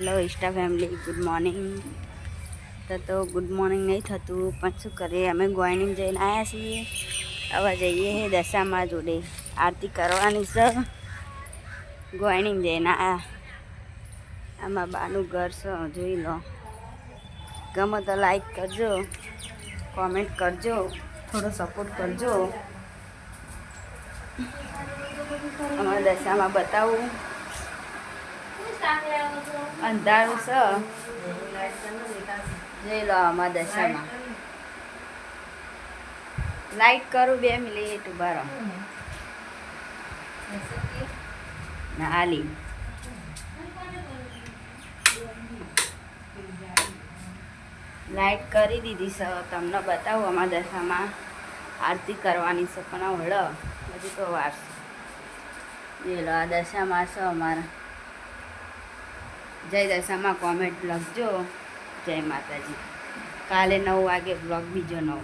Hello Insta family, good morning. તો good morning નહીં થતું, પણ શું કરીએ, અમે ગોયનિંગ જઈને આવ્યા છીએ. હવે જઈએ દશામાં જોડે આરતી કરવાની છે. ગોયનિંગ જઈને આવ્યા. આમાં બાનું ઘર છે, જોઈ લો. ગમે તો લાઈક કરજો, કોમેન્ટ કરજો, થોડો સપોર્ટ કરજો. અમારા દશામાં બતાવું. અંધારું છે, જોઈ લો. અમારા દશામાં લાઈટ કરું 2 મિનિટ ઉભા રહો. હાલી લાઈટ કરી દીધી છે. તમને બતાવું અમારા દશામાં આરતી કરવાની છે, પણ હળ હજી તો વાર છે. જોઈ લો, આ દશામાં છે અમારા. જય દશામાં કોમેન્ટ લખજો. જય માતાજી. કાલે 9 વાગે બ્લોગ બીજો નવો.